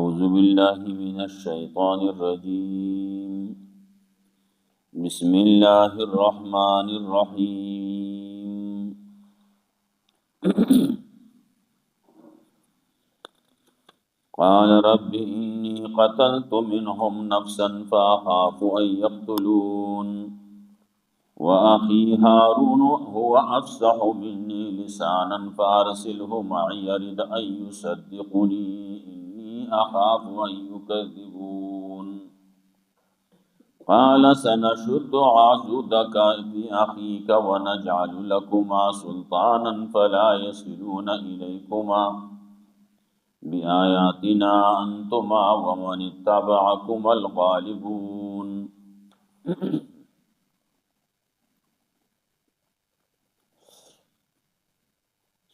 أعوذ بالله من الشيطان الرجيم بسم الله الرحمن الرحيم قال رب إني قتلت منهم نفسا فأخاف أن يقتلون وأخي هارون هو أفصح مني لسانا فأرسله معي يرد أن يصدقني إني أخاف أن يكذبون قال سنشد عضدك بأخيك ونجعل لكما سلطانا فلا يصلون إليكما بآياتنا أنتما ومن اتبعكما الغالبون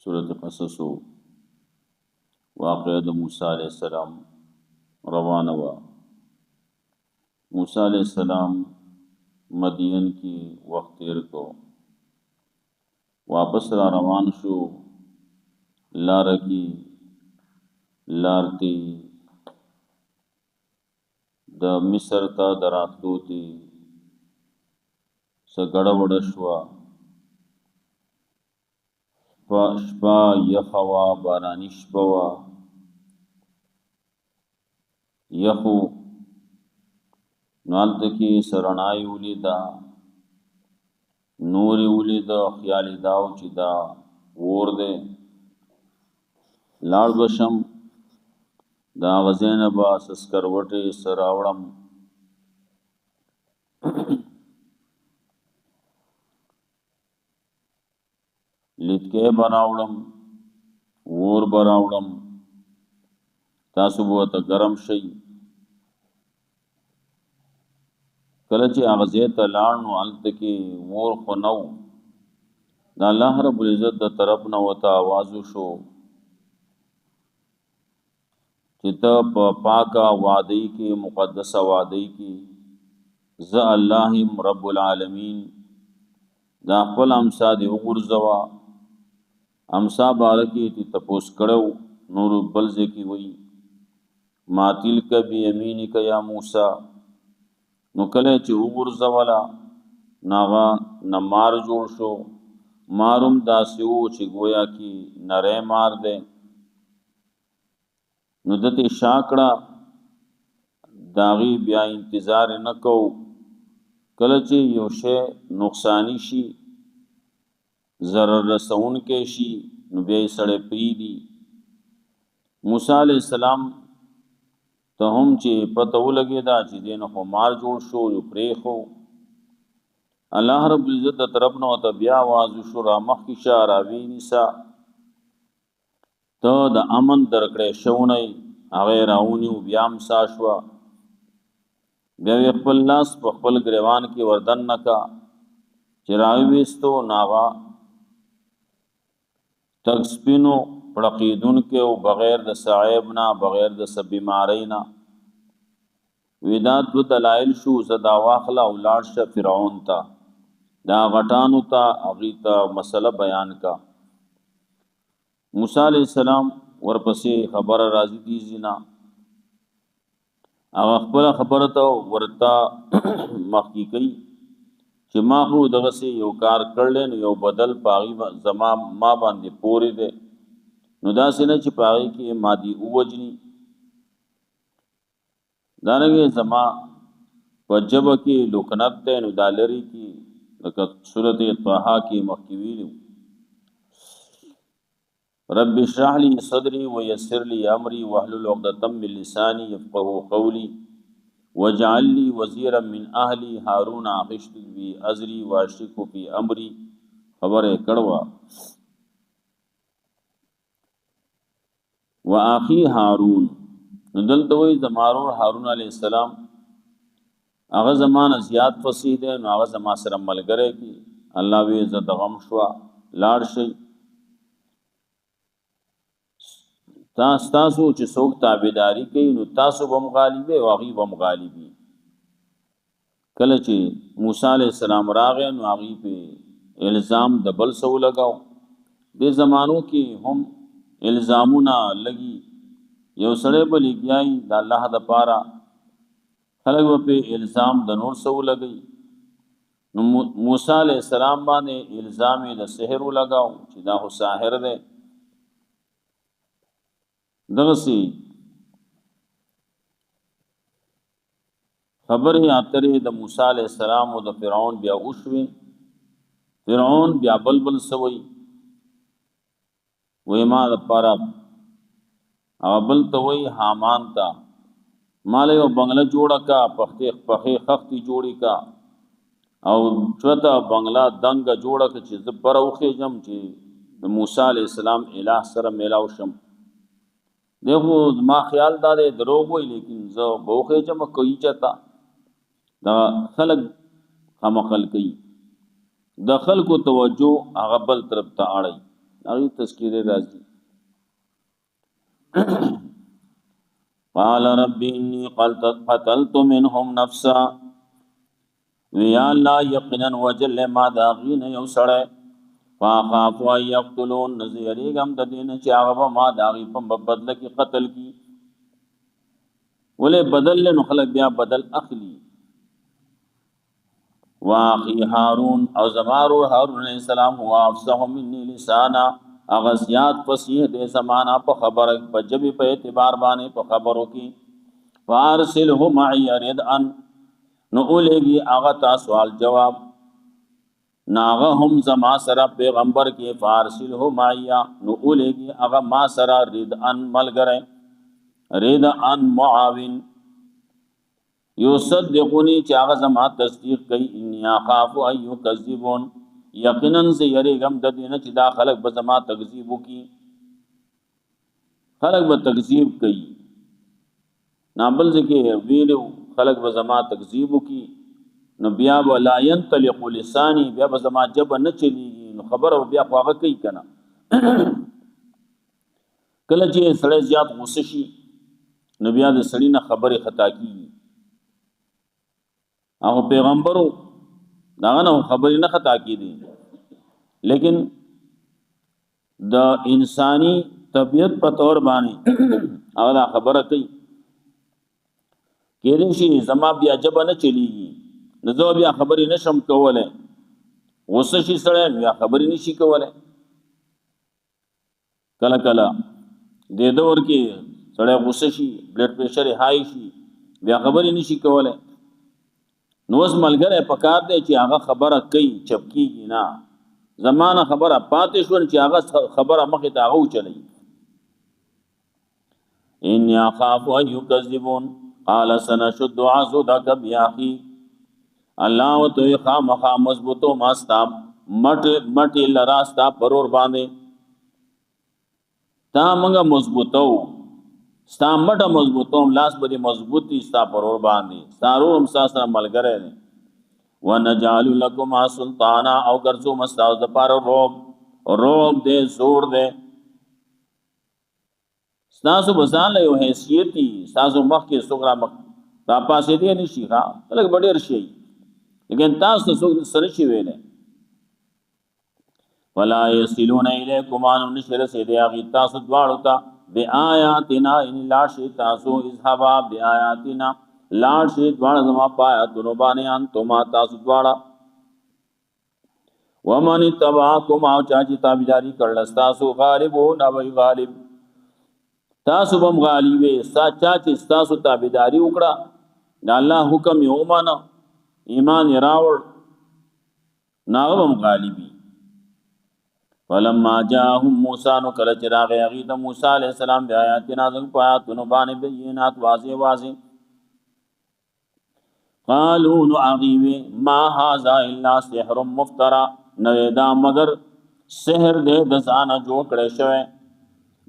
سورة قصص واقعہ موسیٰ علیہ السلام روانہ ہوا۔ موسیٰ علیہ السلام مدین کی وقت تیر کو واپس را روان شو، لار کی لارتی د مصر ته دراتلو تی سګړه وړه شوه، شپه یخه وه، باراني شپه وه، یخو نو هلته کې سرنای ولیده، نور یې ولیده، خیال یې دا و چې دا اور دی، لاړ به شم د هغه ځای نه به څه سکروټې څه راوړم، لیدکی به راوړم، اور به راوړم، تاسو به ورته ګرم شئ. کله چې هغه ځای ته لاړ نو هلته کې اور خو نه و، د الله رب العزت د طرف نه ورته آواز وشو چې ته په پاکه وادۍ کې، مقدسه وادۍ کې زه الله یم رب العالمین، دا خپل امسا دې وغورځوه. امسا باره کې تی تپوس کړو، نور بل ځای کې وایي ما تلک بیمینک یا موسی، نو کله چې وغورځوله نو هغه نه مار جوړ شو، ماروم داسې و چې گویا کې نری مار دی، نو دته شا کړه، د هغې بیا انتظار نه کو، کله چې یو شی نقصانی شي، ضرر رسونکی شي، نو بیا یې سړی پرېږدي. موسی علیه السلام ته هم چې پته ولګېده چې دې نه خو مار جوړ شو، نو پرېښو. الله رب العزت د طرف نه ورته بیا آواز وشو را مخکې شه، راویې نیسه، ته د امن درکړی شوی، هغه یې راونیو، بیا امسا شوه، بیا یې خپل لاس په خپل ګریوان کې وردن نه کا چې راویستو، نو هغه تک سپینو پړقېدونکی او بغیر د څه عیب نه، بغیر د څه بیمارۍ نه. وی دا دو دلایل شو، زه دا واخله او لاړ شه فرعون ته، دا غټانو ته، هغې ته مسله بیان کا. موسی علیه السلام ورپسې خبره راځي دیزي نه، هغه خپله خبره ته ورته مخکې کوي چې ما خو دغسې یو کار کړلی، نو یو بدل په هغې ما باندې پورې دی، نو داسې نه چې په هغې کې ما دې ووجني. دارنګې زما په ژبه کې لکنت دی، نو دا لرې کې لکه صورت طه کې مخکې ویلي رب اشرح لي صدري ويسر لي امري واحلل عقدة من لساني يفقهوا قولي واجعل لي وزيرا من اهلي هارون اخي اشدد به ازري واشركه في امري. خبره کړوا واخي هارون، دلته وایي زمارور هارون علیه السلام هغه زمانه زیات فصیح دی، نو هغه زما سره ملګری کی. الله وی زه د غم شوه، لاړ شئ، تاسو چې څوک تابعداري کوي نو تاسو به هم غالبي او هغوی به هم غالبي. کله چې موسی علیه السلام راغی نو هغوی پې الزام د بل څه ولګاو. دې زمانو کې هم الزامونه لګي یو سړی به لګیای د الله د پاره، خلک به په الزام د نور سو لګي. نو موسی علیہ السلام باندې الزام د سحر لګاو چې دا هو ساحر دی. دغسی خبرې اترې د موسی علیہ السلام او د فرعون بیا وشوي. فرعون بیا بلبل سوی وې ما د پاره بل ته وی حامان تا مال یو بنگله جوړه کا، پخې خختی جوړی کا او چوتا بنگلا دنګ جوړه کا چې زبر اوخې جم چې د موسی علی السلام الہ سره میلاو شم. دیکھو ما خیال دار دروغ وی لیکن زه بوخې جم کوي چتا دا خلق خمقل کوي، د خلکو توجه هغه بل طرف ته اړي. هغه تذکیر راځي قال رب انی قتلت منهم نفسا، ویا الله یقینا وجل ما داغین یو سړی، فاخاف ان یقتلون نذیریګم د دین چې هغه ما داغي په بدل کې قتل کی. ولې بدل نو خلک بیا بدل اخلي. واخی هارون او زمارو هارون علیہ السلام هو افصح مني لسانا، اغزیات فصیح دے زمانہ په خبر په جبی په اعتبار باندې په خبرو کې. فارسله معي يرد ان، نو اولېږي هغه تا سوال جواب ناغه هم زما سره پیغمبر کې. فارسله معي نو اولېږي هغه ما سره رد ان ملګری، رد ان معاون یصدقونی چې هغه زما تصدیق کوي. انی اخاف ان یکذبون، یقینا زه یریږم د دې نه چې دا خلک به زما تکذیب وکړي، خلک به تکذیب کوي. نابل ځکه ویلو خلک به زما تکذیب وکړي، نو بیا ولا ينطلق لسانی، بیا به زما جب نه چلیږي، نو خبره بیا خواغه کوي کنه. کله چې سړی زیات غوسه شي نو بیا د سړی نه خبره خطا کیږي. هغه پیغمبرو داغه نه خبرې نه خطا کیدي، لیکن د انسانی طبیعت په تور باندې هغه خبره کوي. کېدې شي زما بیا جب نه چلیږي، نو زه بیا خبرې نشم کولای. غوسه شي سړی بیا خبرې نشي کولای. کله کله د دور کې سړی غوسه شي، بلډ پریشر هاي شي، بیا خبرې نشي کولای. نو اوس ملګری پکار دی چې هغه خبره کوي، چپکیږي نه. زمانه خبره پاتې شو چې هغه خبره مخې ته هغه چلی. ان اخاف ان یکذبون قال سنشد عضدك باخي، الله وتو خامخا مضبوطو ماستا مټ لراستا پرور باندې، تا منګه مضبوطو ستا مټه مضبوطوم، لاس به مضبوطی ستا پرور باندې، سارورم ساسا ملګری دی. ونجعل لكما سلطانا، او ګرځو مستاو د پاره روب دے زور دے. ستاسو بزان له یو حیثیتي ستاسو مخ کې سوګرا مخ تا پاسې دی نشي ښا لکه ډېر شي، لیکن تاسو سره شي ویلې. ولا يصلون اليكم ان نشر سيدي اغي تاسو دواړو ته بیااتنا ان لا شي تاسو اذهبا بیااتنا لا شي دواړه زما پایا دونو باندې ان تما تاسو دواړه. ومن تبعكم او چاچی تابعداري کړل تاسو غالبون او غالب، تاسو بم غالبې سچا چې تاسو تابعداري وکړه د الله حکم یې ومانه، ایمان یې راوړ، ناغم غالبي. فلما جاءهم موسی نو کله چې راغی هغه ته موسی عليه السلام د آیاتنا زنګ پاتونو باندې بینات واضح. قالوا نو اغيوي ما هذا الا سحر مفترى، نو دا مگر سحر دې د ځانه جوړ کړی شوی،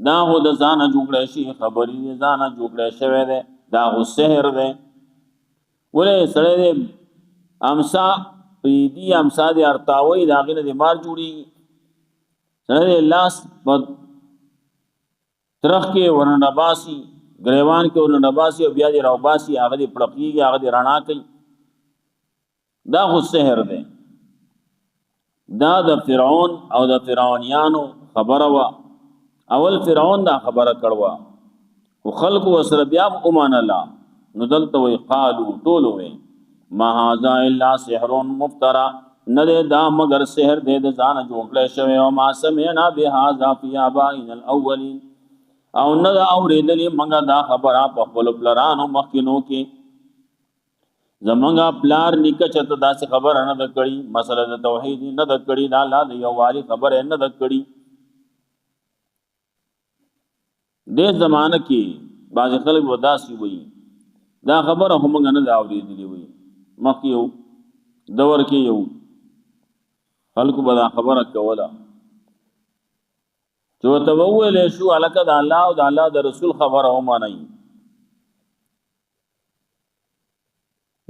دا هو د ځانه جوړ کړی شي، خبرې دې ځانه جوړ کړی شوی دی، دا هو سحر دی. ولې سړی دې امسا پیدي امسا دې ارتاوي دا غنه دې مار جوړي، سړی لاس په ترخ کې ورنډباسي، گریوان کې ورنډباسي او بیا دې راوباسي، هغه دې پړقېږي، هغه دې رڼا کوي، دا خو سحر دی. دا د فرعون او د فرعونیانو خبره وا. اول فرعون دا خبره کړوا خو خلق وسره بیا اومان الله نو دلته وی قالو ټولو وی ما هذا الا سحر مفترى نه دا مگر سحر دې د ځان جوړل شوی او ما سمعنا بهذا في آبائنا الاولين او نه اوریدلی منګه دا خبره په خپل پلرانو مخکینو کې زمونږه پلار نیکه چته داسې خبره نه د کړي مسله د توحید نه د کړي دا الله د یو والی خبره نه د کړي د زمانه کې بعض خلک وداسي وي دا خبره هم نه دا اوریدلی وي مخکې یو دور کې یو خلکو به دا خبره کوله چې ته وویل شو الکه د الله او د الله د رسول خبره هم نه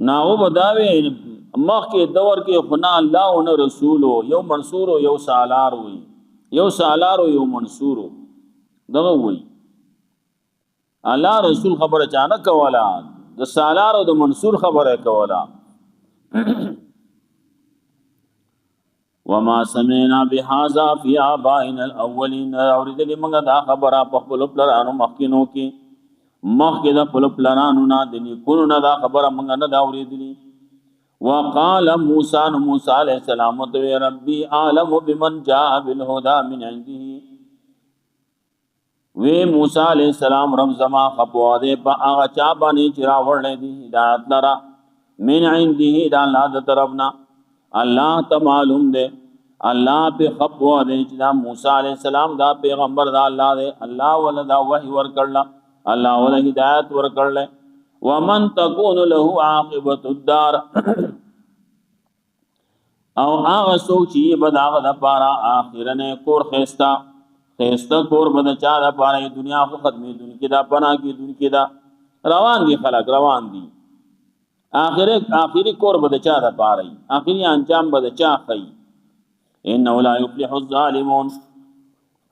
ناو بداوی مخکې دور کې خنا الله او نه رسول یو منصور او یو سالار وي یو سالار او یو منصور دغه وي الله رسول خبره چانه کولا د سالار او د منصور خبره کولا وما سمعنا بهذا في آبائنا الاولين اورید لمغه دا خبره په خپل پلانو مخکینو کې مخکې د خپل پلانانو نه د نیکونو نه دا خبره مونږ نه دا اوریدلی وقال موسی موسی علیہ السلام تو ربي عالم بمن جاء بالهدى من عنده وی موسی علیہ السلام رب زما خپو دې په هغه چا باندې چې راوړل دي هدایت لرا من عنده دا الله د طرفنا الله ته معلوم دی الله په خپو دې چې دا موسی علیہ السلام دا پیغمبر دا الله دی الله ولدا وحی ور کړل الله ولا هدایت ورکړل ومن تكون له عاقبه الدار او هغه سوچي بداغه د پارا اخرنه کور خيستا کور بد چا د پارا دنیا خو ختمي دنیا دا پنا کی دنیا دا روان دي خلق روان دي اخري کور بد چا د پارا اخري انجام بد چا خي انه لا يفلح الظالمون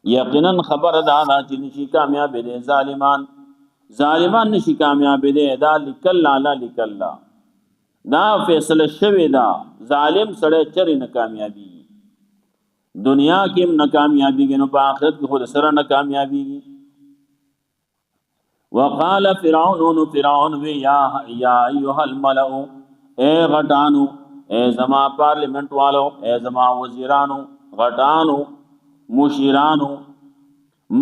یقینا خبر دا چې نشي کامیاب دي ظالمان نشي کامیاب دي دا لکلا لا لکلا دا فیصله شوی دا ظالم سره چر نه کامیابی دنیا کې نه کامیابی نو په آخرت کې خود سره نه کامیابی وقال فرعون وی یا ایها الملأ اے غټانو اے زما پارلیمنت والو اے زما وزیرانو غټانو مشیرانو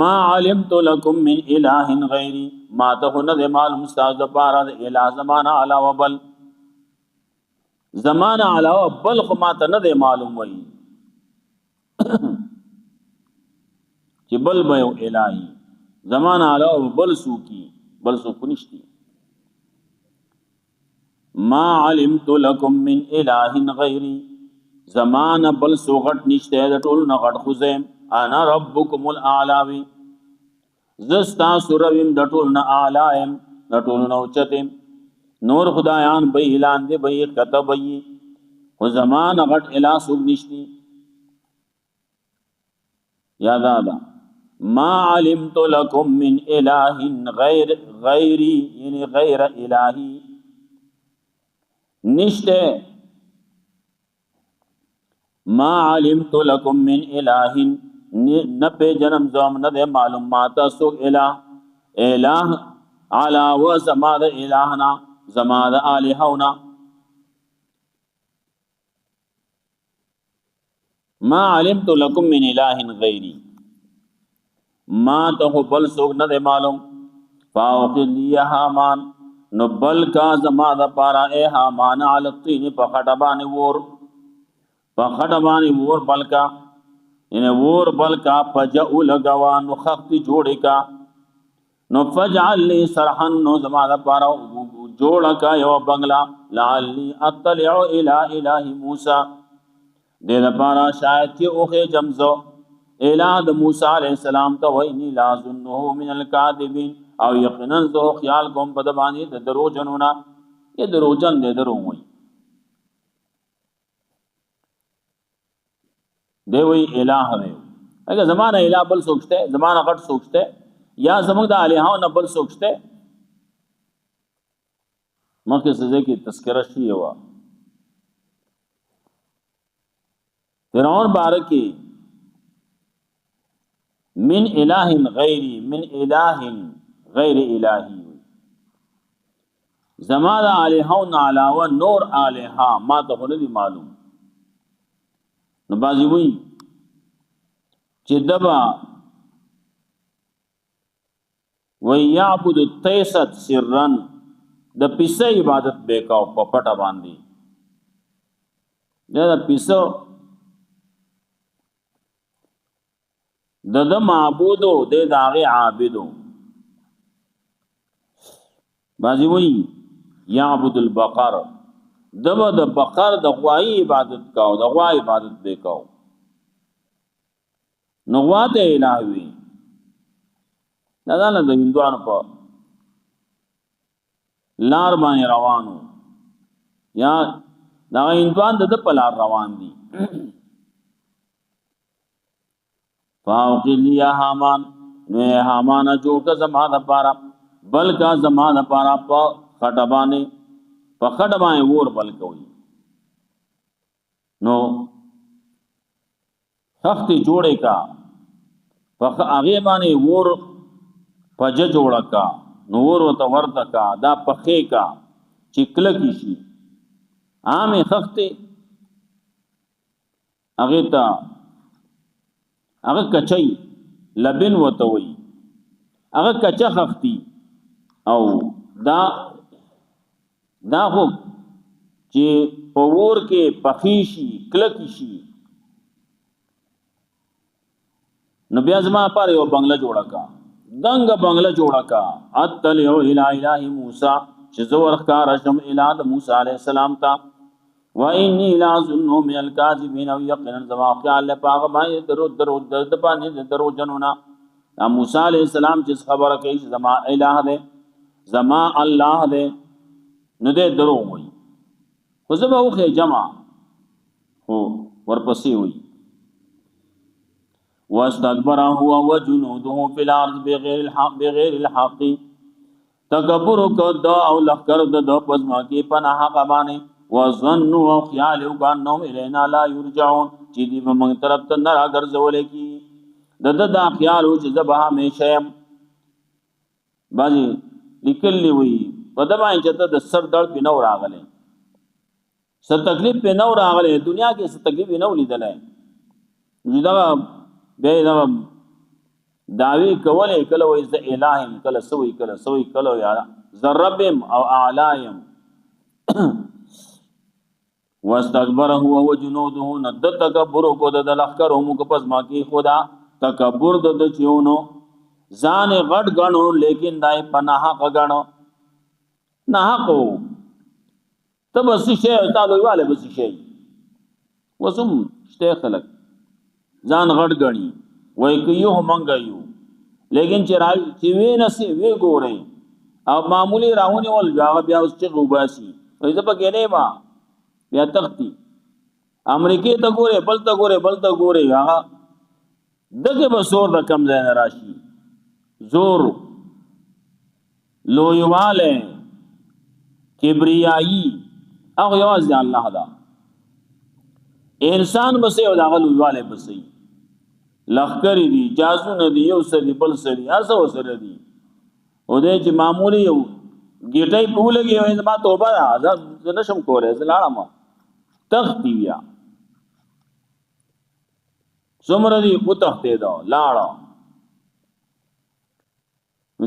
ما علمت لكم من اله غیری ما ته نه معلوم استاد پارا د اله زمانہ علاوه بل زمانہ علاوه بل خو ما ته نه معلوم وای چې بل به الہی زمانہ علاوه بل سو نشتی ما علمت لكم من اله غیری زمانہ بل سو غټ نشته د ټول نه غټ خوځم انا ربکم الاعلى زستا سورویم د ټول نه اعلایم د ټول نه اوچتم نور خدایان به اعلان دی به کتب ای خو زمانہ غټ الہ سو نشتی یاد ادا ما علمت لكم من اله غیری یعنی غیر الہی نشته ما علمت لكم من اله نبه جنم زوم نه معلومات سو الہ علا و زماد الہنا زماد الہونا ما علمت لكم من اله غیری ما ته بل سوق نه معلوم فاوقد لي حامان نو بل کا زماد پارا اے حامان علی الطين فخطبان ور بلکا یعنی ور بلکا فجعو لگوان نو خختی جوڑی کا نو فجعل لی سرحن نو زمان پارا جوڑا کا یو بنگلا لعلی اطلع الى الہ موسیٰ دید پارا شاید چی اوخی جمزو الہ دا موسیٰ علیہ السلام تا وینی لازنہو من الکاذبین او یقنن زو خیال کوم پدبانی دا درو جنونا یہ درو جن دے درو ہوئی دی وی الہ دی اگر زمانہ الہ بل سوچتے زمانہ غٹ سوچتے یا زمان دا الہاں نہ بل سوچتے مکہ سزے کی تذکرہ شی ہوا فرعون بارکی من الہ غیری من الہ غیر الہی وي زما د الہون علاوه نور الہ ما ته خو نه دي معلوم. نو بعضې وایي چې دبا وَيَعْبُدُ التَّيْسَتْ سِرًّا د پیسه عبادت به کاو په پټه باندې. دا پیسه د معبودو د هغې عابدو. بعضې وایي یعبد البقر دبا د بقر د غوایي عبادت کاو د غوا عبادت به کاو. نو غوا ته الہ وي. دا نه د هندوانو په لار باندې روانو یا دا هندوان د په لار روان دي. فاوقد یا حامان نو حامان جوړ که زما دپاره بلکه زما دپاره په خټه باندې په خټه باندې اور بل کوي. نو خښتې جوړې کا په هغې باندې اور پجه جوړه کا نو اور ورته ورته کا دا پخې کا چې کلکې شي. عامې خښتې هغې ته هغه کچی لبن ورته وایي هغه کچه خښتي او دا خو چې په اور کې پخې شي کلکې شي. نو بیا زما لپاره یو بنګله جوړه کا دنګ بنگله جوړه کا اطلع الى اله موسی چې زه ورښکاره شم اله د موسی علیه السلام ته واني لاظنه من الكاذبین او یقینا زما خیال له پاغه باندې د باندې دروغجنو نه. موسی علیه السلام چې خبره کوي چې زما اله دی زما الله دی نو دې دروغ وایي خو زه به وښیې جمع خو ورپسې وایي واستكبر هو وجنوده في الارض بغیر الحق تکبر کو دا او لخر د پزما کې پناه قبانه وظنوا خیال وکانو الینا لا یرجعون چې دی موږ طرف ته نه راګرځول کی د خیال او چې زبا همیشه باندې لیکلی وي په دبا چې د سر درد په نو راغله څه تکلیف په نو راغله دنیا کې څه تکلیف نه ولیدلای دا بیا دا دعوی کولې کله وې ز الہم کله سوی کله یا ذربم او اعلایم واستكبر هو وجنوده ند تکبر کو د لخر هم کو پس ما کی خدا تکبر د چونو ځان غټ غنو لیکن دای پناه غنو نه کو تب شي تعالی والے بس شي وسم شته خلق ځان غټ غني وای کيو منګایو لیکن چې وی نسی وی ګورې او معمولی راونی ول بیا اوس چې غوباسي وای زه پکې نه ما بیا تختی امریکای ته ګوره بل ته ګوره هغه دغه به زور د کم ځای نه راشي زور لویواله کبریایی هغه یوازې الله دا انسان بسې او دغه لویواله بسې لخکری دی جازونه دی یو سری بل سری اسو سره دی او دې چې معمولی یو ګټای په لګي وای ما توبه زه نشم کوله زه لاړم تختی بیا څومره دی په تختې دا لاړه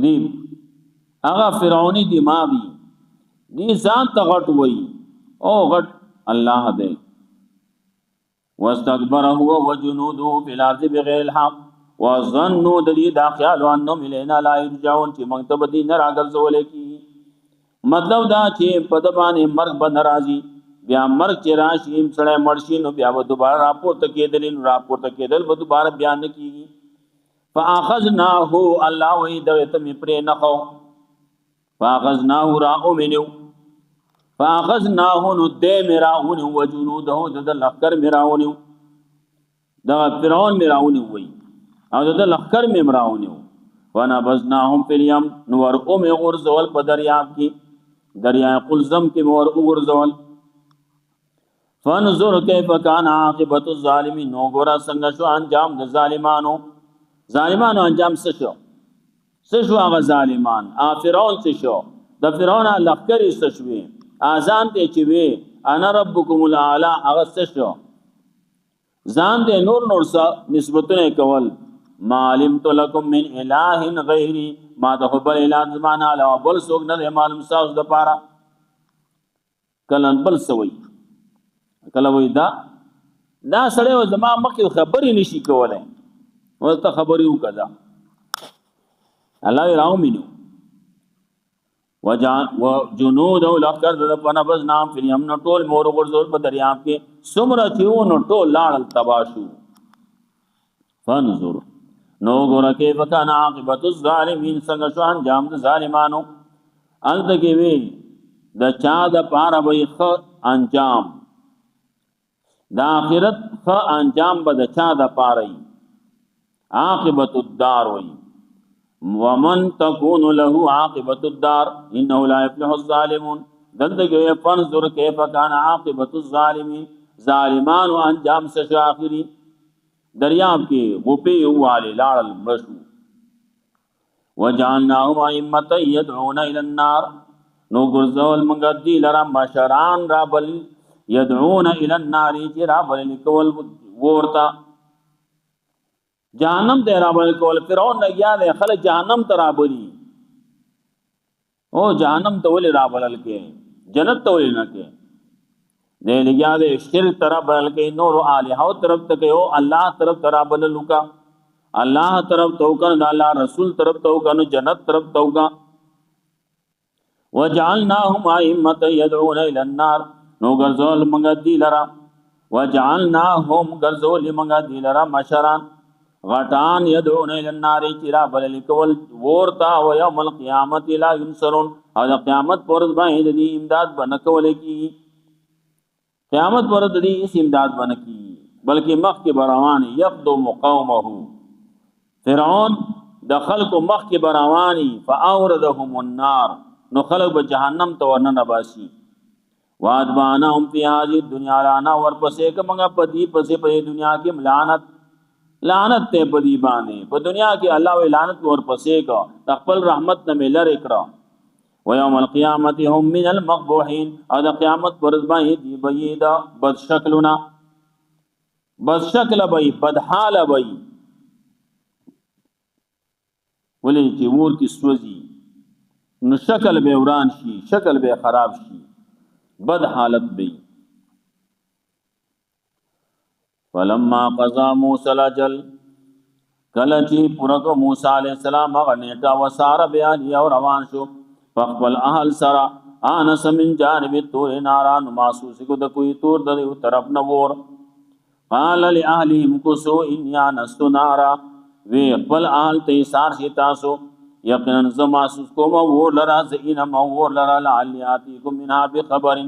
دی هغه فرعونی دماغي دی ځان ته غټ وای او غټ الله دې واستكبر هو وجنوده في الارض بغير الحق وظنوا دلی دا خیال انهم الینا لا یرجعون چې موږ ته بدی نه راګرځول کی مطلب دا چې په د باندې مرګ به ناراضي بیا مرګ چې راشي سړی مرشي نو بیا به دوباره راپورته کېدل به دوباره بیان نه کیږي فاخذناه الله وی دغه ته می پرې نه خو فاخذناه راو منو فاخذناه نو دې مراون وجنوده د لخر مراون دا فرعون مراون وی او د لخر مراون ونبذناهم في اليم نور ام غرزول په دریاب کې دریاب قلزم کې مور غرزول فانظر كيف كان عاقبه الظالمين نو ګورا څنګه شو انجام د ظالمانو انجام څه شو سشو هغه ظالمان فرعون سشو د فرعون لخکری سشوي اذان ته چې وی انا ربکم الاعلى هغه سشو ځان دې نور سره نسبتونه کول ما علمت لكم من اله غیری ما د خپل اله زمانه علاوه بل څوک نه معلوم تاسو د پاره کلن بل سوي کله وې دا سړی زما مخکې خبرې نشي کولای ورته خبرې وکړه الله راو مينو وجنود او لخر د پنا بس نام فری هم نو ټول مور ورزول په دریاب کې سمره چېو نو ټول لاړ تباشو فانظر نو ګوره کې وکانا عاقبت الظالمین څنګه شو انجام د ظالمانو انت کې وی د چا د پاره وي خ انجام د اخرت خ انجام به د چا د پاره عاقبت الدار وي ومن تكون له عاقبت الدار انه لا يفلح الظالمون دلته کې فانظر كيف كان عاقبت الظالمين ظالمان انجام سے اخری دریاب کې غپې واله لاړل مشو وجعلناهم ائمه يدعون الى النار نو ګرځول موږ دي لرا مشران را بل يدعون الى النار چې را بل کول ورتا جهنم ته را بل کول فرعون لګیا دی خلک جهنم ته را بلی او جهنم ته ول را بلل کې جنت ته ول نه کې دې لګیا دی شرک طرف بل کې نور الہ طرف ته کې او الله طرف ترا بل لوکا الله طرف تو کنه الله رسول طرف تو کنه جنت طرف تو کا وجعلناهم ائمه يدعون الى النار نو ګرځول موږ دی لرا وجعلناهم ګرځول موږ دی لرا مشران غټان يدعون الى النار چرا بل لیکول ورتا و يوم القيامه لا ينصرون او د قیامت پر باندې دی امداد بنکول کی قیامت پر دی اس امداد بن کی بلکہ مخ کے بروان یقدم قومه فرعون د خلق مخ کے بروانی فاوردهم النار نو خلق به جهنم ته ورننه باسي وادبانهم فی هذه الدنيا لانا ورپسې کومه پدی پسې په دنیا کې لعنت ته پدی باندې په دنیا کې الله وی لعنت ورپسې کا خپل رحمت نه ملر اکرا ويوم القيامه هم من المقبوحين او د قیامت پر ځای دی بيدا بد شکلنا بد شکل بي بد حال بي ولې چې ور کې سوځي نو شکل به وران شي شکل به خراب شي بد حالت بي فلما قضى موسى الاجل کله چې پورا موسی عليه السلام هغه نیټه وساره بیان او روان شو فقبل اهل سرا انس من جانب الطور نارا محسوس کو د کوئی تور د طرف نور قال لاهلهم كسوا ان انست نارا وی خپل اهل ته سار شي تاسو یقینا ز محسوس کوم ور لرا زین مور لرا لعلیاتکم منها بخبر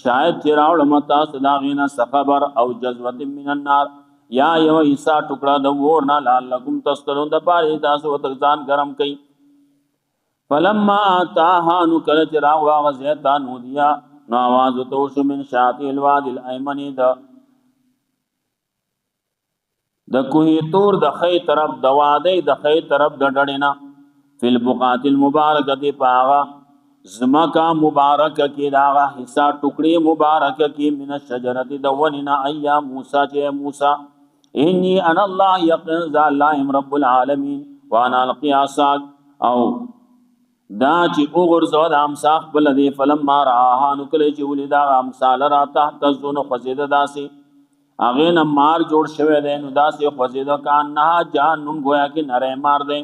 شاید چراول متا صداغینا خبر او جذوه من النار یا یو عیسا ټکړه د ور نه لعلکم تستلون د پاره تاسو وتځان گرم کئ فلما اتاها نو کل چراغ واغزیتا نو دیا نو آواز توشو من شاتی الواد الایمنی د کوهی تور د خی طرف د وادی د خی طرف د ډډینا فی البقات المبارکه پاغا زمکا مبارک کی داغا حصہ ټکړی مبارک کی من الشجرۃ دوننا ایا موسی چې موسی انی انا الله یقین ذا الله رب العالمین وانا القی عصاک او دا چې وګرځو د امساخ بل دی فلما راها نو کله چې ولدا امثال را تحت زونه خزیده داسي اغه نه مار جوړ شوی دی نو داسي خزیده کان نه جانم گویا کې نره مار دی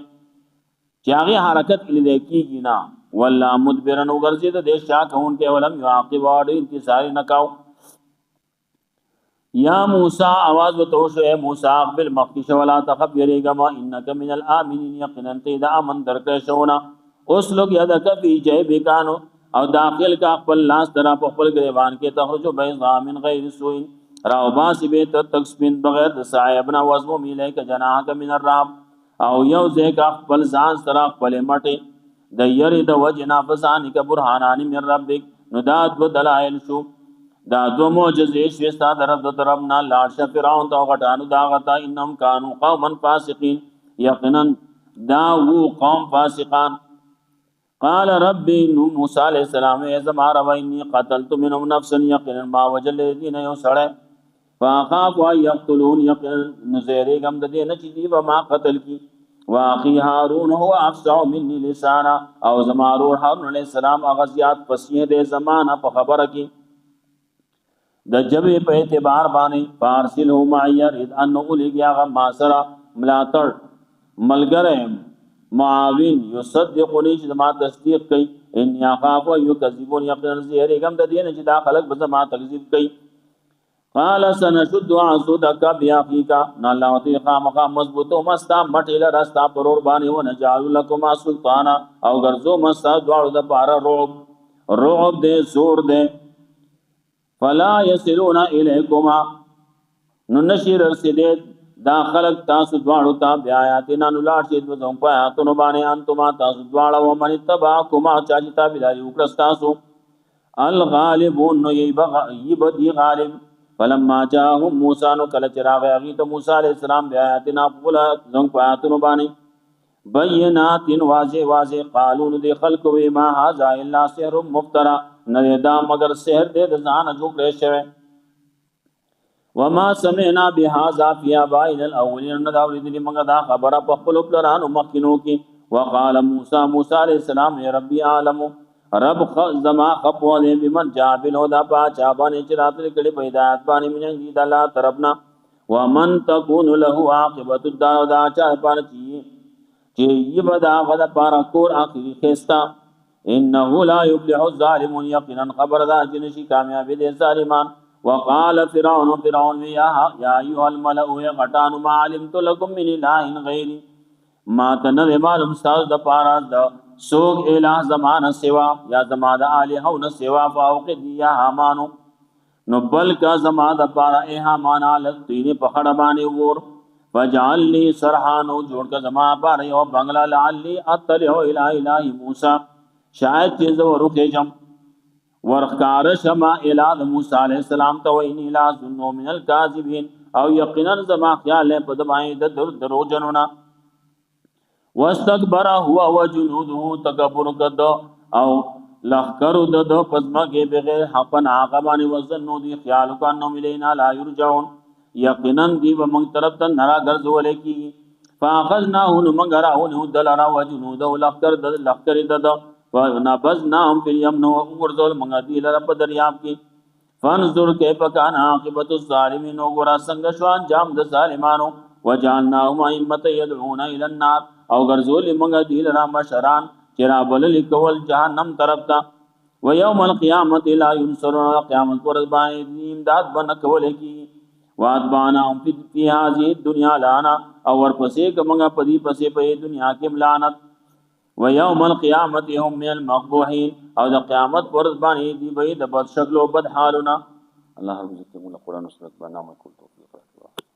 چې هغه حرکت کلی کیږي نه ولا مدبرن وګرځي د شا کون کې ولم یعقب واړ انتظار نکاو یا موسی आवाज وتو شو اے موسی اقبل مخکش ولا تخف يريغما انك من الامنين يقينا انت دا امن درکه شونا اوس لوگ یاد کفی جے بیکانو او داخل کا خپل لاس طرح په خپل گریوان کې تخرجو بیضا من غیر سوء راو باس بیت تکسبین بغیر د صاحبنا وزمو میله ک جناح من الرام او یو ځکه خپل ځان طرح خپل مټه د یری د وجنا فسان ک برهانان من ربک نو دا دو دلائل شو دا دو معجزې شوستا درب د طرفنا لاړ ش فرعون تو غټانو دا غتا انهم كانوا قوما فاسقين یقینا دا وو قوم فاسقان. قال ربي نو موسی علیہ السلام ازما رب انی قتلت منهم نفسا یقینا ما وجل الذين يسرع فاخاف ان يقتلون یقینا نزيرغم د دې نه چې دی ما قتل کی. واخي هارون هو افصح مني لسانا او زما رور هارون علیہ السلام اغزیات فصیح دے زمانہ په خبره کی د جبه په اعتبار باندې. فارسله معي رد ان اولګیا غ ما سرا ملاتړ ملګری معاون یصدقنی چې ما تصدیق کوي. ان یخاف یکذبون یقینا زیرغم د دین چې دا خلق به ما تکذیب کوي. قال سنشد عضدك باخيك نالوتی خامخا مضبوطو مستا مټیل راستا پرور باندې و نجعل لكما سلطانا او ګرځو مستا دوړو د پارا رعب دې زور دې. فلا يصلون اليكما نو نشیر رسیدې دا خلق تاسو دوړو ته بیا آیاتنا نو لاړ شي د زوم په آیاتونو باندې انتما تاسو دوړو ومن تبعكما چاچ تابعداري وکړه تاسو. الغالبون نو یبدی غالب. فلما جاءهم موسی نو کله چراغ هغه ته موسی علیہ السلام بیا آیاتنا بولا زنګ پاتونو باندې بینات واضح قالوا دې خلق و ما هذا الا سحر مفترى نه دا مگر سحر دې د ځان جوړ شوی. وما سمعنا بهذا في آبائنا الاولين نه دا ورېدلې موږ دا خبره په خپل پلانو مخکینو کې. وقال موسی علیہ السلام یا ربي عالم رب زما خپو دې بمن جابل هدا پا چابانه چې راتل کړي پیدایت باندې من دې د الله طرفنا. ومن تكون له عاقبت الدار دا چا پانه چې یبدا غدا پارا کور اخري خستا. انه لا يفلح الظالمون یقینا خبر دا چې نشي کامیاب دي ظالمان. وقال فرعون يا ايها الملأ يا غټانو ما علمت لكم من اله غيري ما تنه معلوم استاد د پارا د سوق الہ زمانہ سوا یا زمانہ الہ نہ سوا فوقد یا حمانو نو بل کا زمانہ پارا اے حمان التین پخڑ باندې ور. فجعلني سرحانو جوړ کا زما پارا یو بنگلا لعلی اطلع الى الہ موسی شاید چې زو رکه جم ورخار شما الى موسی علیہ السلام تو ان الہ ظنوا من الكاذبین او یقینا زما خیال په دمای د درو جنونا. واستكبر هو وجنوده تکبر کد او لخر د پزماګه بغیر حقن عقبان وزنو دی خیال کانو ملینا لا یرجعون یقینا دی و من طرف ته نرا غرزول کی. فاخذناه مغراو دلرا وجنوده لخر د ونبذناهم في اليم ورزول منغدی لرا په دریاب کی. فانظر كيف كان عاقبت الظالمين وغرا څنګه شو انجام د ظالمانو. وجعلناهم ائمه يدعون الى النار او غرزول منغدی لرا مشران چرا بلل کول جهنم طرف تا. ويوم القيامه لا ينصرون قیامت پر باندې امداد بن کول کی. واتبعناهم في هذه الدنيا لعنه او ورپسې کومه پدی پسې په دنیا کې لعنت. ويوم القيامه هم من المقبوحين او د قیامت پر باندې دی به د بد شکل او بد حالونه. الله رب عزت موږ قرآن او سنت باندې عمل کول توفیق ورکړي.